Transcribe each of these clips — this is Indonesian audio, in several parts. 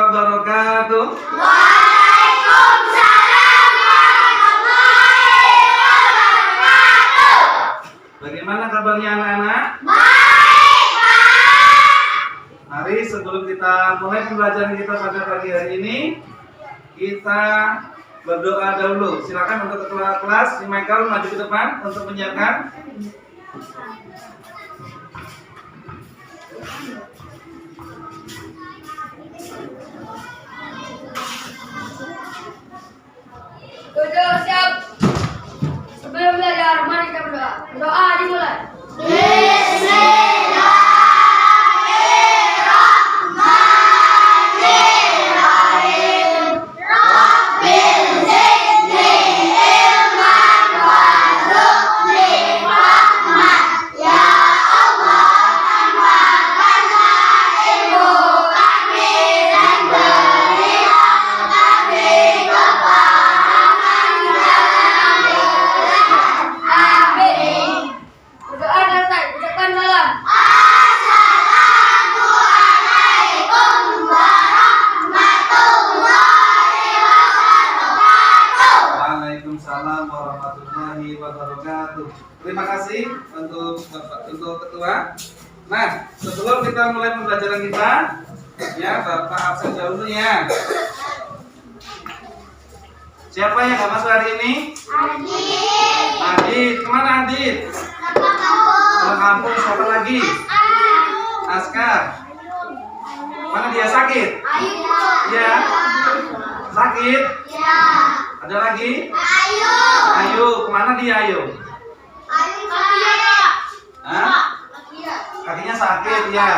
wabarakatuh. Waalaikumsalam warahmatullahi wabarakatuh. Bagaimana kabarnya anak-anak? Baik, Pak. Mari sebelum kita mulai pembelajaran kita pada pagi hari ini, kita berdoa dahulu. Silakan untuk ketua kelas si Michael maju ke depan untuk menyiapkan. Duduk siap. Sebelum belajar, mari kita berdoa. Doa dimulai. Bismillahirrahmanirrahim. Rabbil zidni ilman warzuqni fahman. Ya Allah, tambahkanlah ilmu kami dan berilah kami kepahaman dalam belajar. Amin. Berdoa selesai. Ucapkan salam. Assalamualaikum warahmatullahi wabarakatuh. Waalaikumsalam warahmatullahi wabarakatuh. Terima kasih untuk ketua. Nah, sebelum kita mulai pembelajaran kita, ya Bapak absen dahulu ya. Siapa yang nggak masuk hari ini? Adit. Adit, kemana Adit? Ke kampung. Siapa lagi? Askar. Mana dia sakit? Ayu. Ya. Sakit? Ya. Ada lagi? Ayu. Ayo, kemana dia Ayo? Ayu kakinya. Hah? Kakinya sakit ya.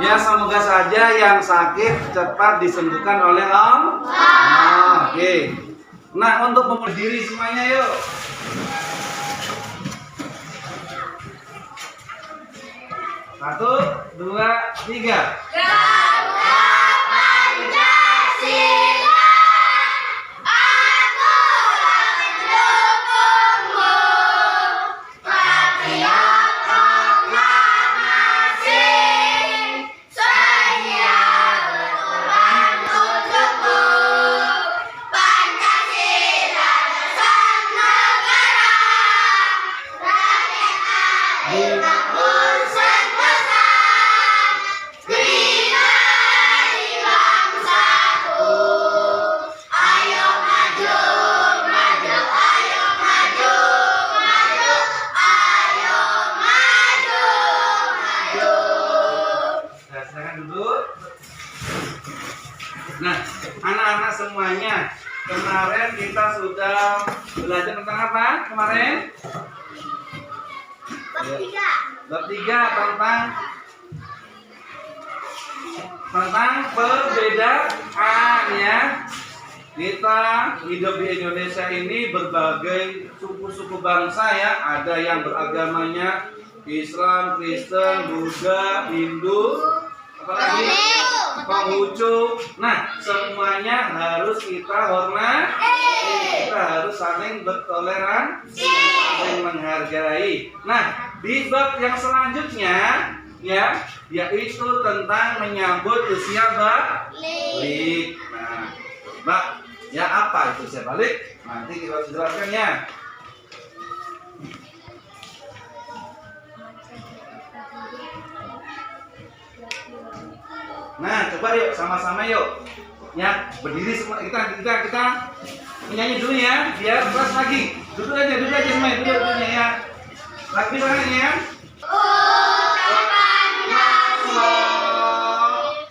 Ya semoga saja yang sakit cepat disembuhkan oleh Allah. Oke. Nah untuk berdiri semuanya yuk. Satu, dua, tiga. Garuda Pancasila, aku mendukungmu. Patriot proklamasi, saya berkorban untukmu. Pancasila dasar negara, rakyat adil makmur sentosa. Binari bangsaku, ayo maju, maju, ayo maju, maju, ayo maju, maju. Nah, silakan duduk. Nah, anak-anak semuanya, kemarin kita sudah belajar tentang apa? Kemarin? Bertiga. Bab 3 tentang perbedaan ya. Kita hidup di Indonesia ini berbagai suku-suku bangsa ya. Ada yang beragamanya Islam, Kristen, Buddha, Hindu, apalagi Konghucu. Nah, semuanya harus kita hormati. Kita harus saling bertoleransi, saling menghargai. Nah, di bab yang selanjutnya ya, yaitu tentang menyambut usia balik. Nah, Mbak, ya apa itu usia balik? Nanti kita jelaskan ya. Nah, coba yuk sama-sama yuk. Ya, berdiri semua kita menyanyi dulu ya, biar kelas lagi. Duduk aja semuanya, duduknya ya. Lagi tangannya ya.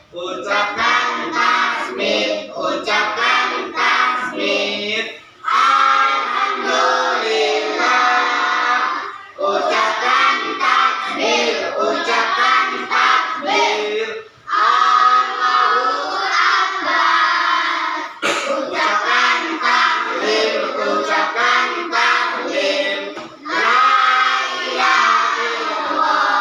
Ucapkan tasbih, ucapkan tasbih. Alhamdulillah, ucapkan takbir, ucapkan takbir. Allahu Akbar, ucapkan takbir, ucapkan takbir. La ilaha illallah.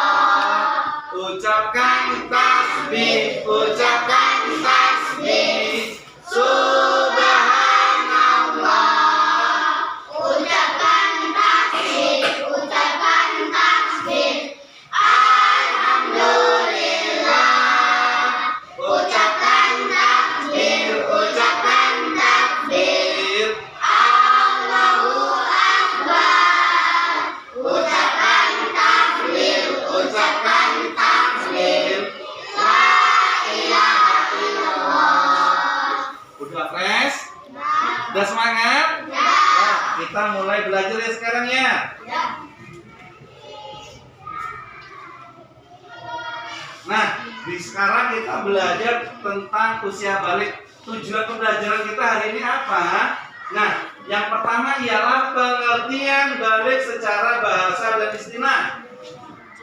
di sekarang kita belajar tentang usia balik. Tujuan pembelajaran kita hari ini apa? Nah, yang pertama ialah pengertian balik secara bahasa dan istilah.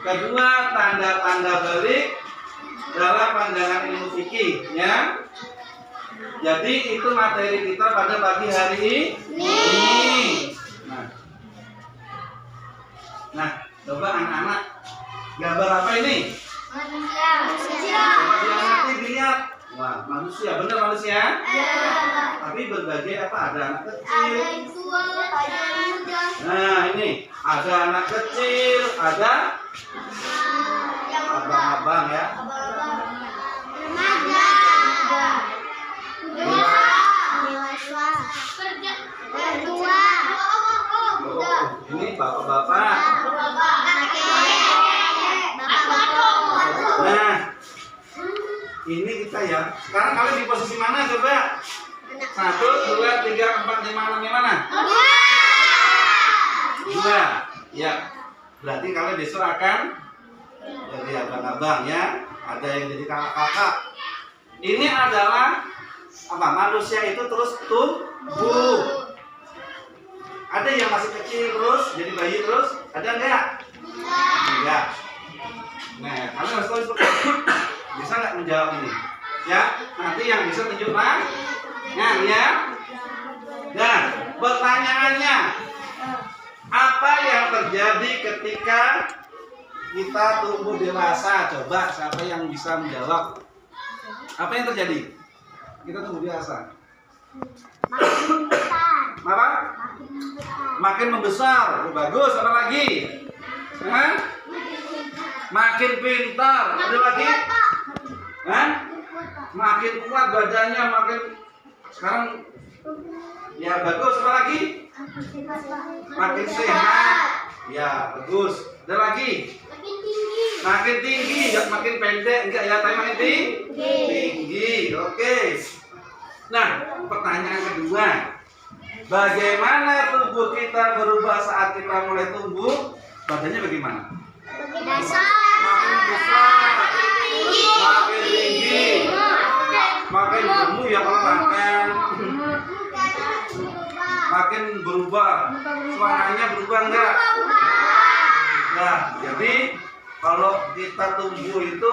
Kedua, tanda-tanda balik dalam pandangan ilmu fikih, ya. Jadi itu materi kita pada pagi hari ini. Nah, coba anak-anak, gambar apa ini? Manusia. Coba yang nanti dilihat. Wah, manusia, bener manusia? Tapi berbagai apa? Ada anak Ada kecil. yang tua, ada yang muda. Nah, ini ada anak kecil, ada Yang muda. abang-abang ya. Abang-abang. Remaja. Dewasa. Yang tua. Oh, ini bapak-bapak. Nah, ini kita ya. Sekarang kalian di posisi mana coba? 1, 2, 3, 4, 5, 6 yang mana? 2. Ya. Berarti kalian besok akan jadi abang-abang ya. Ada yang jadi kakak-kakak. Ini adalah apa? Manusia itu terus tumbuh. Ada yang masih kecil terus jadi bayi terus? Ada enggak? Enggak. Nah, kalian harus tahu bisa nggak menjawab ini? Ya, nanti yang bisa tunjuk tangan ya. Nah, pertanyaannya, apa yang terjadi ketika kita tumbuh dewasa? Coba siapa yang bisa menjawab? Apa yang terjadi? Kita tumbuh dewasa. Apa? Makin membesar. Oh, bagus. Apa lagi? Hah? Makin pintar. Ada lagi? Hah? Makin kuat badannya, makin sekarang ya bagus. Apa lagi? Makin sehat. Ya bagus. Ada lagi? Makin tinggi, enggak makin pendek, enggak ya, tapi makin tinggi. Oke. Nah, pertanyaan kedua. Bagaimana tubuh kita berubah saat kita mulai tumbuh? Badannya bagaimana? Makin besar, makin tinggi, makin gemuk ya kalau makan, makin berubah, suaranya berubah enggak? Nah, jadi kalau kita tumbuh itu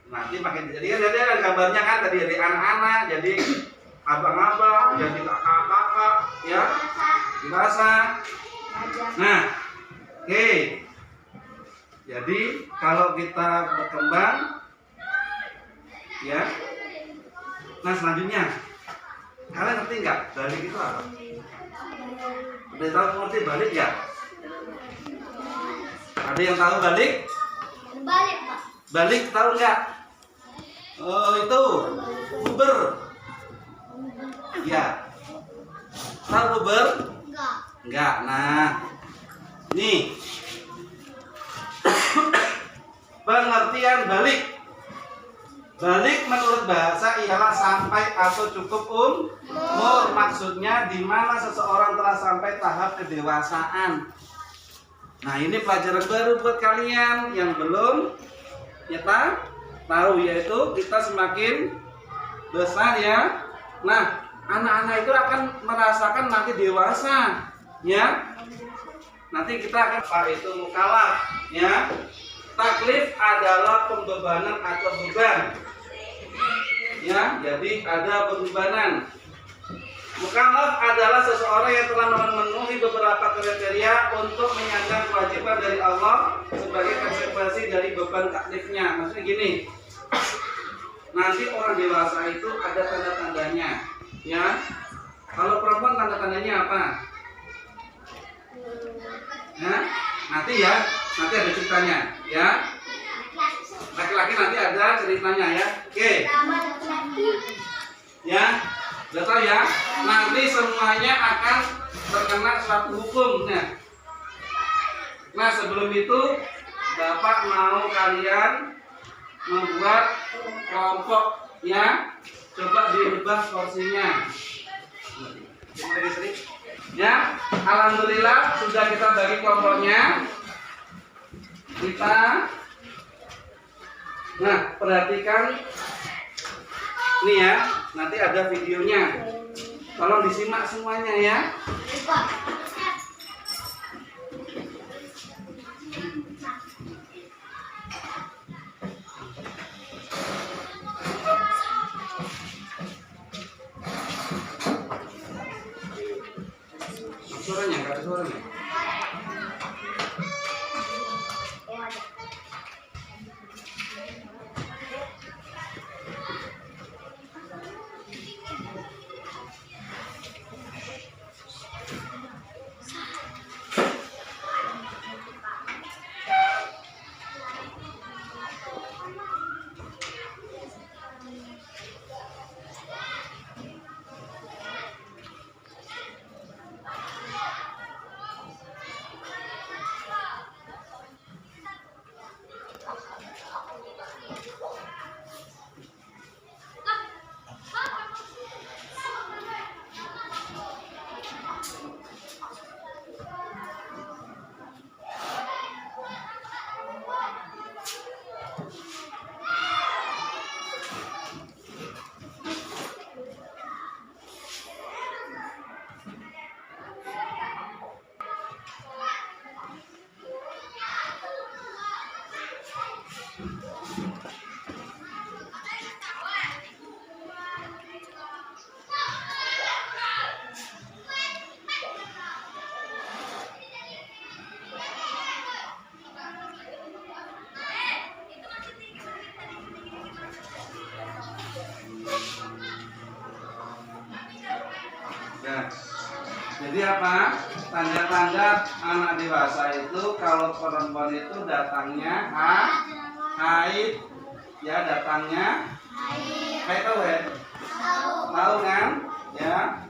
nanti makin jadi ada gambarnya kan tadi dari anak-anak, jadi abang-abang, jadi kakak-kakak, ya, dewasa. Nah, oke. Jadi kalau kita berkembang, ya. Nah selanjutnya, kalian ngerti nggak balik itu apa? Udah tahu ngerti balik ya? Ada yang tahu balik? Balik, Pak. Balik tahu nggak? Oh itu puber. Ya. Tahu puber? Enggak. Enggak. Nah, nih pengertian balik. Balik menurut bahasa ialah sampai atau cukup umur. Maksudnya di mana seseorang telah sampai tahap kedewasaan. Nah, ini pelajaran baru buat kalian yang belum ya tahu, yaitu kita semakin besar ya. Nah, anak-anak itu akan merasakan nanti dewasa ya. Nanti kita akan apa itu mukallaf ya. Taklif adalah pembebanan atau beban ya, jadi ada pembebanan. Mukallaf adalah seseorang yang telah memenuhi beberapa kriteria untuk menyandang kewajiban dari Allah sebagai konsekuensi dari beban taklifnya. Maksudnya gini, nanti orang dewasa itu ada tanda-tandanya ya. Kalau perempuan tanda-tandanya apa? Nah, nanti ada ceritanya ya. Laki-laki nanti ada ceritanya ya. Oke. Ya, udah tahu ya. Nanti semuanya akan terkena suatu hukum. Nah, sebelum itu Bapak mau kalian membuat kelompok ya. Coba dirubah porsinya. Ya, alhamdulillah sudah kita bagi kelompoknya. Kita Nah, perhatikan nih ya, nanti ada videonya. Tolong disimak semuanya ya. Suaranya, nggak ada suaranya. Nah, jadi apa? Tanda-tanda anak dewasa itu kalau perempuan itu datangnya haid, ya datangnya haid tahu ya? Tahu kan? Ya.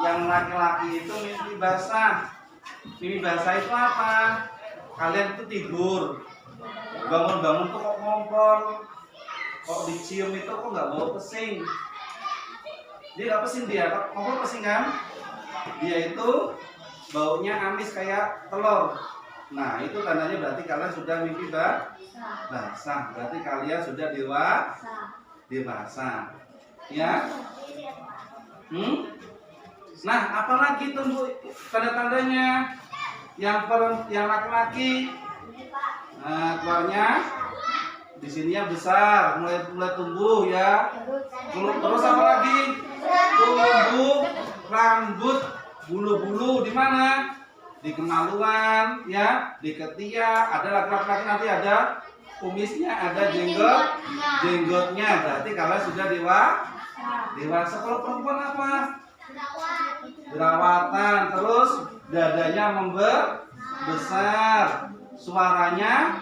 Yang laki-laki itu mimpi basah. Mimpi basah itu apa? Kalian itu tidur, bangun-bangun tuh kok ngompol, kok dicium itu kok nggak bau pesing. Dia nggak pesing dia, ngompol pesing kan? Dia itu baunya amis kayak telur. Nah itu tandanya berarti kalian sudah mimpi basah. Berarti kalian sudah dewasa. Ya? Nah apalagi tuh Bu tanda-tandanya yang laki-laki? Nah keluarnya di sininya besar, mulai tumbuh ya. Terus apa lagi? Tumbuh rambut, bulu-bulu di mana? Di kemaluan, ya, di ketiak. Ada laki-laki nanti ada kumisnya, ada jenggotnya. Berarti kalian sudah dewasa. Kalau perempuan apa? Jerawatan. Terus dadanya membesar, suaranya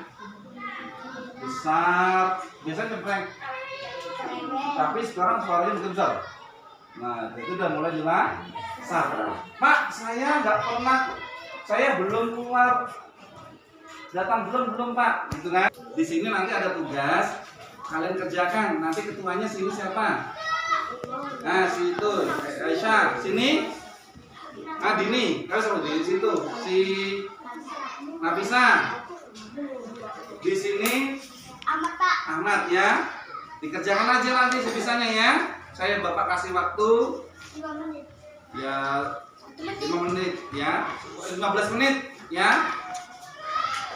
besar. Biasanya cempreng. Tapi sekarang suaranya makin besar. Nah, itu udah mulai dewasa. Pak, saya nggak pernah, saya belum keluar, datang belum Pak, gitu kan? Di sini nanti ada tugas, kalian kerjakan. Nanti ketuanya sini siapa? Nah, situ, Aisyah, sini. Dini, kalian sama di situ. Si Nafisa. Di sini Ahmad ya. Dikerjakan aja nanti sebisanya ya. Saya Bapak kasih waktu 5 menit. ya 5 menit ya, 15 menit ya.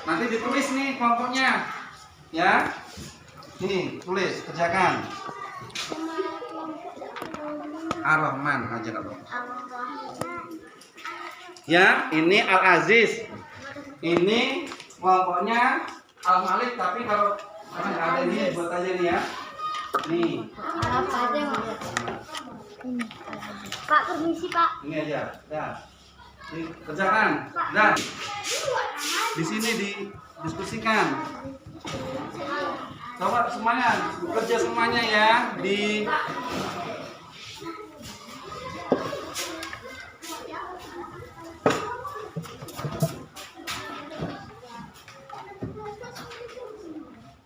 Nanti ditulis nih kelompoknya ya. Nih tulis, kerjakan. Ar-Rahman aja kalau. Ya, ini Al-Aziz. Ini kelompoknya Al-Malik, tapi kalau nggak ada ini buat aja nih ya. Nih. Pak, permisi Pak. Ini aja, dah. Kerjakan, dah. Di sini didiskusikan. Coba semuanya, bekerja semuanya ya di.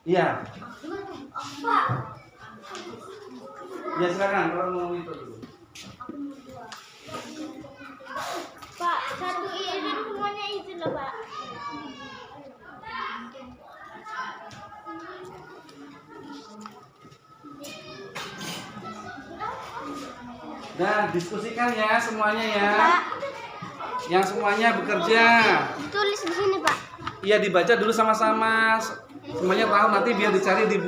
Iya. Ya silakan kalau mau itu dulu. Pak, satu ini semuanya itu loh Pak. Dan diskusikan ya semuanya ya. Yang semuanya bekerja. Tulis di sini, Pak. Iya, dibaca dulu sama-sama. Semuanya tahu, nanti biar dicari di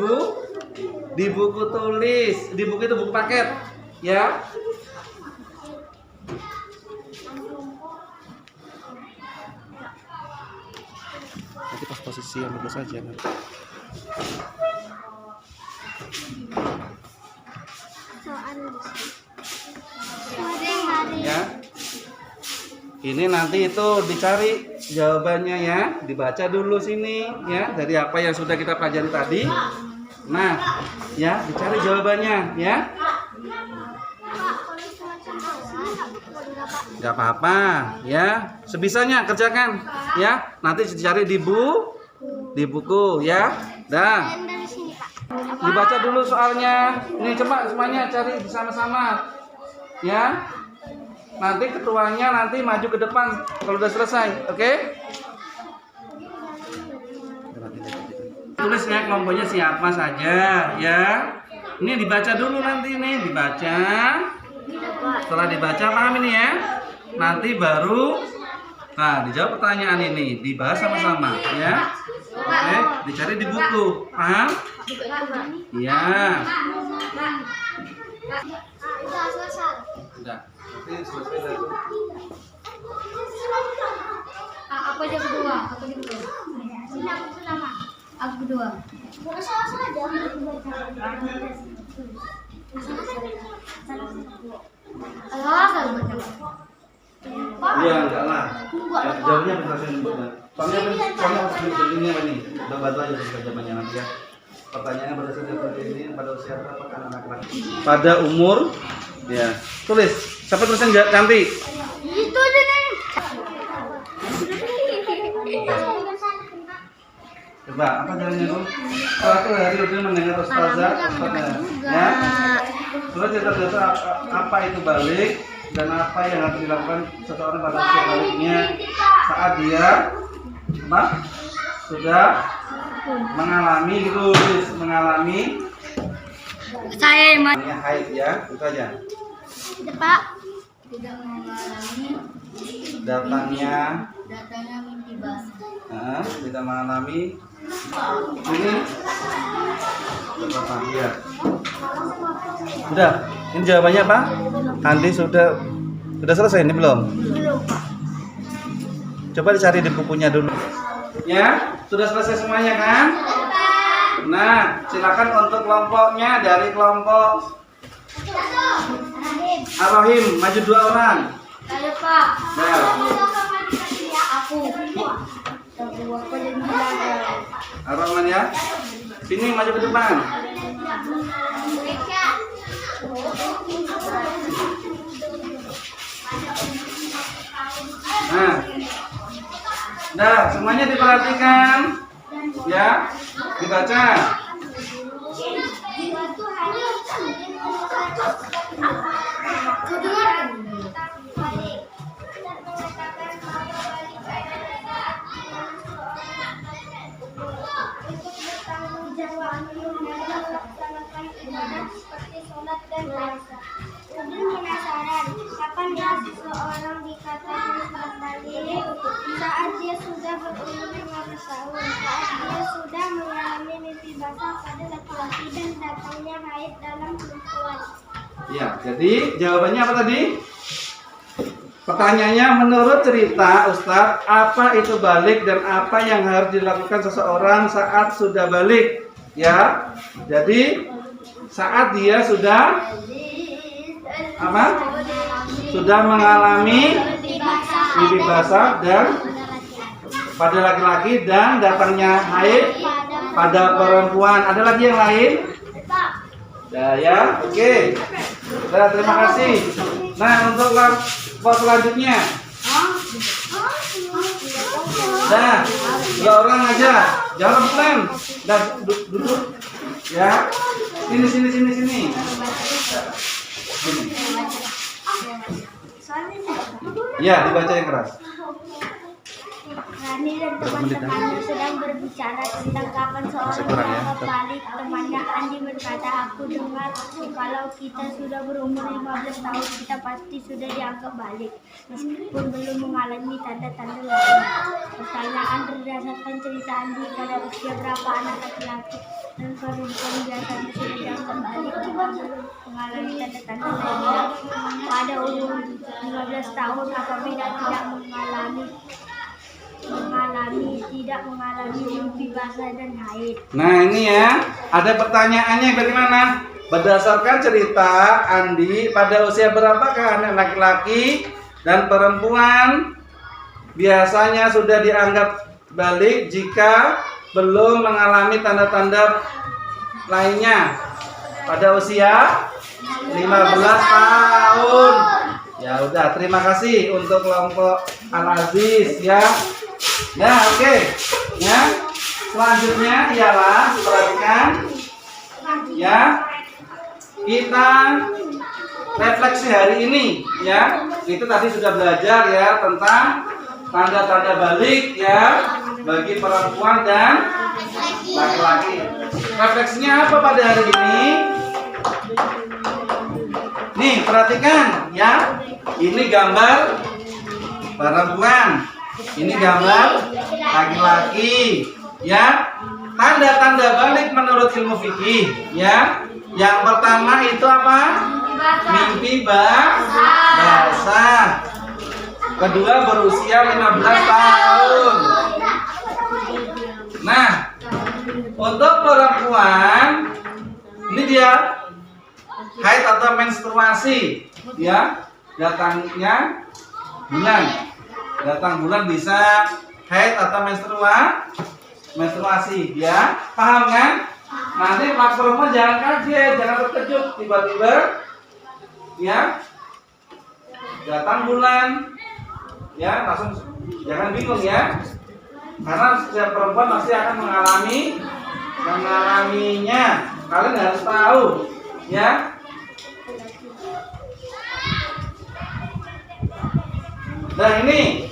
buku tulis. Di buku itu buku paket, ya. Nanti pas posisi yang bagus saja. Ya. Ini nanti itu dicari jawabannya ya, dibaca dulu sini ya, dari apa yang sudah kita pelajari tadi. Nah, ya, dicari jawabannya ya. Gak apa-apa ya, sebisanya kerjakan ya. Nanti dicari di buku ya. Dan dibaca dulu soalnya. Ini coba semuanya cari bersama-sama ya. Nanti ketuanya nanti maju ke depan kalau udah selesai, oke? Tulis ya kelompoknya siapa saja ya. Ini dibaca dulu nanti nih, dibaca. Setelah dibaca paham ini ya. Nanti baru dijawab pertanyaan ini, dibahas sama-sama ya. Oke, dicari di buku, paham? Iya. Udah. Nanti selesai dari itu. Aku aja kedua. Sini aku pertama. Aku kedua. Bukan salah aja. Iya, enggak lah. Ya, jawabnya penjelasan buatnya. Soalnya harus ini apa nih? Udah bantu aja kita jawabannya nanti ya. Pertanyaannya berdasarkan seperti ini, pada usia berapa kan anak laki? Pada umur ya. Tulis. Siapa tulis yang cantik? Itu aja nih. Coba, apa jalannya dulu? Suatu hari udah mendengar ustazah, ya. Terus cerita-cerita apa itu balik dan apa yang harus dilakukan seseorang pada usia baliknya saat dia sudah mengalami gitu, mengalami Saya yang haid ya, itu aja. Pak. tidak mengalami Datangnya mimpi basah. tidak mengalami ini berapa ya? Udah, ini jawabannya apa? Andi sudah selesai ini belum? Belum, Pak. Coba dicari di bukunya dulu. Ya, sudah selesai semuanya kan? Nah, silakan untuk kelompoknya dari kelompok Ar-Rahim, maju 2 orang. Saya Pak. Nah, Aku. Aku jadi belajar. Ar-Rahman ya. Sini maju ke depan. Nah, semuanya diperhatikan. Ya, dibaca. Udin penasaran, kapan ya seseorang dikatakan berbalik? Saat dia sudah berumur 15 tahun, saat dia sudah mengalami mimpi basah pada laki-laki dan datangnya haid dalam perempuan. Ya, jadi jawabannya apa tadi? Pertanyaannya menurut cerita Ustadz, apa itu balik dan apa yang harus dilakukan seseorang saat sudah balik? Ya, jadi saat dia sudah apa? Sudah mengalami mimpi basah dan pada laki-laki dan datangnya haid pada perempuan. Ada lagi yang lain? Ya, oke. Nah, terima kasih. Nah, untuk kelompok selanjutnya. Nah, 2 orang aja. Jangan rebutan. Dah duduk. Ya. Sini. Ya, dibaca yang keras. Hani dan teman-temannya sedang berbicara tentang kapan seorang dianggap balik. Temannya Andi berkata, aku dengar kalau kita sudah berumur 15 tahun kita pasti sudah dianggap balik, meskipun belum mengalami tanda-tanda lain. Pertanyaan berdasarkan cerita Andi, pada usia berapa anak laki-laki dan perempuan biasanya sudah dianggap balik jika belum mengalami tanda-tanda lainnya? Pada umur 15 tahun apabila tidak mengalami mimpi basah dan haid. Nah ini ya, ada pertanyaannya bagaimana? Berdasarkan cerita Andi, pada usia berapakah anak laki-laki dan perempuan biasanya sudah dianggap balik jika belum mengalami tanda-tanda lainnya? Pada usia 15 tahun. Ya udah, terima kasih untuk kelompok Al-Aziz ya. Nah, oke. Ya. Selanjutnya ialah perhatikan ya. Kita refleksi hari ini ya. Itu tadi sudah belajar ya tentang tanda-tanda balik ya bagi perempuan dan laki-laki. Refleksinya apa pada hari ini? Nih, perhatikan ya. Ini gambar perempuan. Ini gambar laki-laki. Ya. Tanda-tanda balik menurut ilmu fikih ya. Yang pertama itu apa? Mimpi basah. Kedua berusia 15 tahun. Nah, untuk perempuan ini dia haid atau menstruasi ya, datang bulan bisa haid atau menstruasi ya, paham kan? Nanti pas perempuan jangan kaget, jangan terkejut tiba-tiba ya datang bulan ya, langsung jangan bingung ya, karena setiap perempuan pasti akan mengalaminya. Kalian harus tahu ya. Nah ini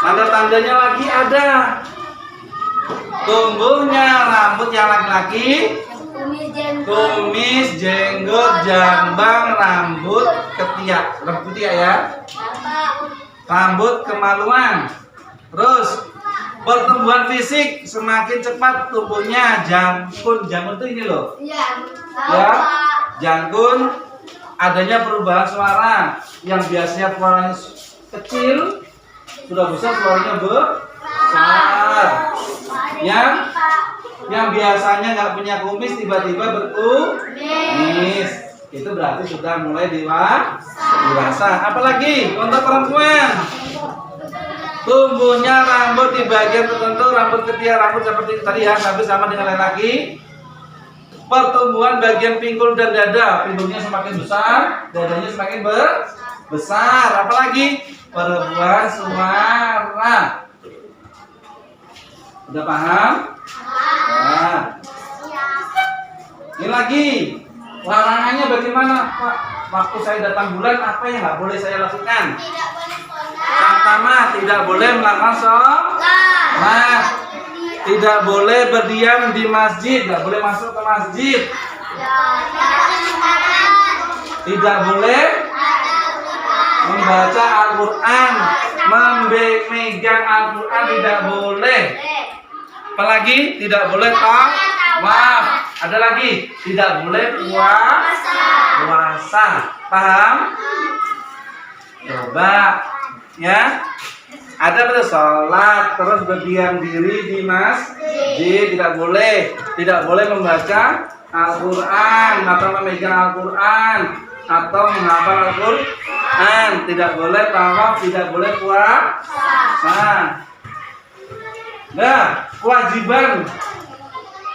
tanda-tandanya lagi ada. Tumbuhnya rambut yang laki-laki, kumis, jenggot, jambang, rambut ketiak ya, rambut kemaluan. Terus pertumbuhan fisik semakin cepat tumbuhnya, jangkun itu ini loh ya, jangkun. Adanya perubahan suara yang biasanya suaranya kecil sudah besar suaranya besar. Yang biasanya nggak punya kumis tiba-tiba berkumis, itu berarti sudah mulai dewasa. Apalagi untuk perempuan, tumbuhnya rambut di bagian tertentu, rambut ketiak, rambut seperti tadi ya, hampir sama dengan laki-laki. Pertumbuhan bagian pinggul dan dada, pinggulnya semakin besar, dadanya semakin besar. Apalagi perubahan suara. Udah paham? Nah. Ini lagi larangannya bagaimana, Pak? Waktu saya datang bulan apa yang nggak boleh saya lakukan? Pertama, tidak boleh melakukan sholat. Tidak boleh berdiam di masjid, tidak boleh masuk ke masjid. Tidak boleh membaca Al-Quran, memegang Al-Quran tidak boleh. Apalagi tidak boleh tawaf. Ada lagi tidak boleh puasa. Paham? Coba ya. Ada betul sholat, terus berdiam diri di masjid tidak boleh. Tidak boleh membaca Al-Quran atau memegang Al-Quran atau menghafal Al-Quran. Tidak boleh tawaf, tidak boleh puasa. Nah, kewajiban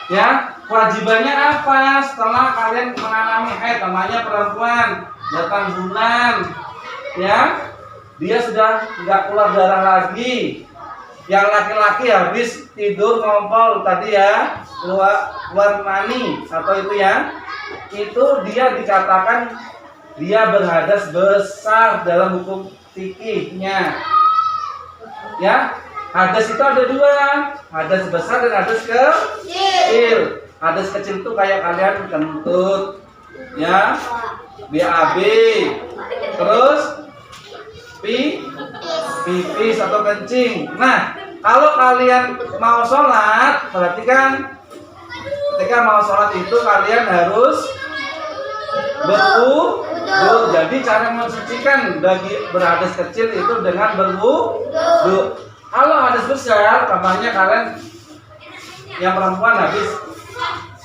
ya, kewajibannya apa setelah kalian mengalami haid? Namanya perempuan datang bulan ya, dia sudah nggak keluar darah lagi. Yang laki-laki habis tidur ngompol tadi ya, keluar mani atau itu ya, itu dia dikatakan dia berhadas besar dalam hukum fikihnya ya. Hadas itu ada dua, hadas besar dan hadas kecil. Hadas kecil itu kayak kalian kentut, ya, BAB, terus pipis atau kencing. Nah, kalau kalian mau sholat, berarti kan ketika mau sholat itu kalian harus berwudu. Jadi cara mensucikan bagi berhadas kecil itu dengan berwudu. Kalau hadas besar, kabarnya kalian yang perempuan habis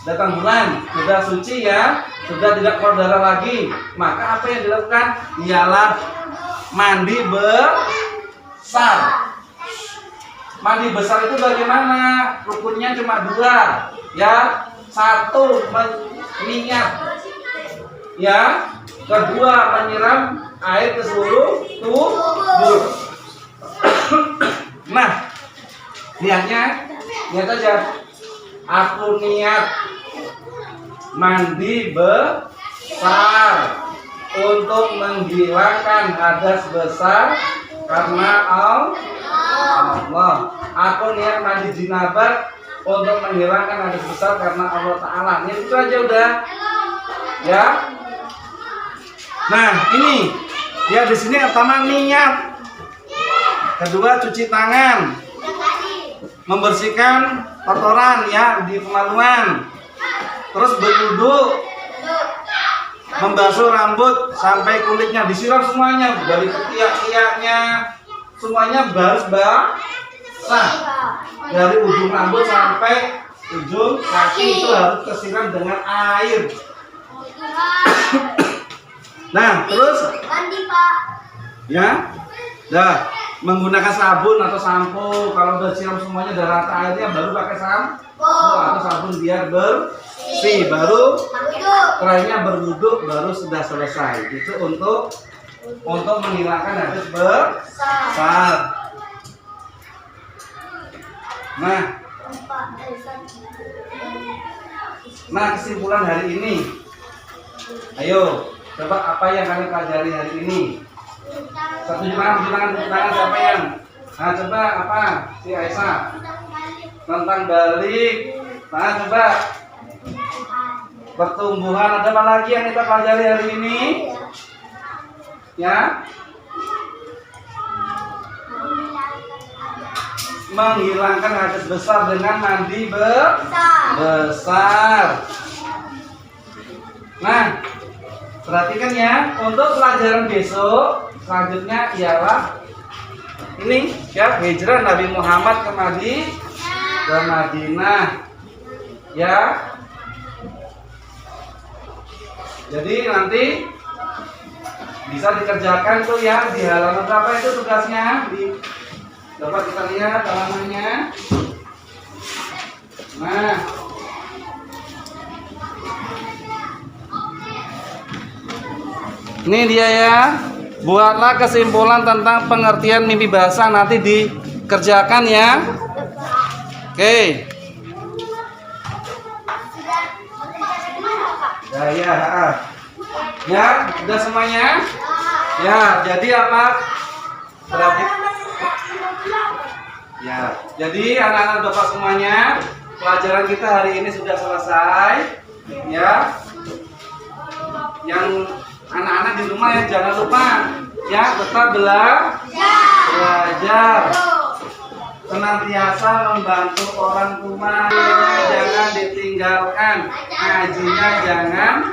datang bulan sudah suci ya, sudah tidak keluar darah lagi, maka apa yang dilakukan ialah mandi besar. Mandi besar itu bagaimana? Rukunnya cuma dua, ya. Satu menyiap, ya. Kedua menyiram air ke seluruh tubuh. Nah, lihat aja. Aku niat mandi besar untuk menghilangkan hadas besar karena Allah. Aku niat mandi jinabat untuk menghilangkan hadas besar karena Allah Ta'ala. Itu aja udah, ya. Nah, ini ya di sini pertama niat. Kedua cuci tangan, membersihkan kotoran ya di kemaluan. Terus berwudu, membasuh rambut sampai kulitnya disiram semuanya, dari ketiak-tiaknya semuanya basah. Dari ujung rambut sampai ujung kaki itu harus tersiram dengan air. Nah, terus ya, menggunakan sabun atau sampo. Kalau udah siram semuanya udah rata airnya, baru pakai sampo atau sabun biar bersih. Baru terakhirnya berwudu, baru sudah selesai. Itu untuk menghilangkan hadas besar. Nah, kesimpulan hari ini. Ayo, coba apa yang kalian pelajari hari ini? Satu tangan siapa yang? Nah, coba apa? Si Aisyah. Tentang balik. Nah, coba. Pertumbuhan. Ada apa lagi yang kita pelajari hari ini? Ya. Menghilangkan hadas besar dengan mandi besar. Nah, perhatikan ya, untuk pelajaran besok selanjutnya ialah ini ya, hijrah Nabi Muhammad ke Madinah. Ya. Jadi nanti bisa dikerjakan tuh ya di halaman berapa itu tugasnya? Coba kita lihat halamannya. Nah, ini dia ya. Buatlah kesimpulan tentang pengertian mimpi basah, nanti dikerjakan ya. Oke. Ya, udah semuanya? Ya, jadi apa? Berarti ya, jadi anak-anak Bapak semuanya, pelajaran kita hari ini sudah selesai. Ya. Yang anak-anak di rumah ya jangan lupa ya tetap belajar, senantiasa membantu orang tua, jangan ditinggalkan, ngajinya jangan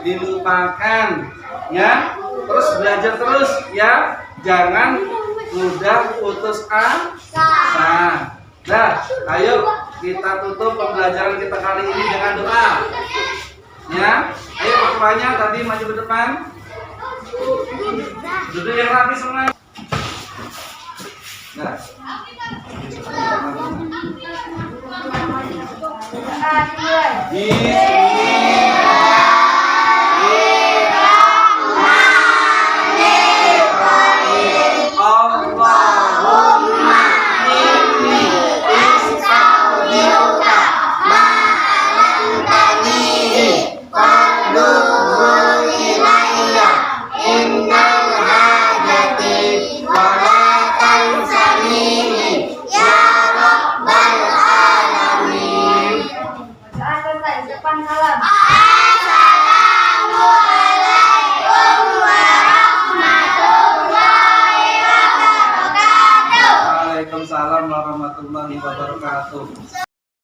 dilupakan ya, terus belajar terus ya, jangan mudah putus asa. Nah, ayo kita tutup pembelajaran kita kali ini dengan doa. Ya, ayo ketuanya tadi maju ke depan. Duduk yang rapi semua. Nah. Allahumma inni istaghfiruka ma lam tanihi fadhur ilayya innal hajati wa la tansani Waalaikumsalam. Waalaikumsalam warahmatullahi wabarakatuh.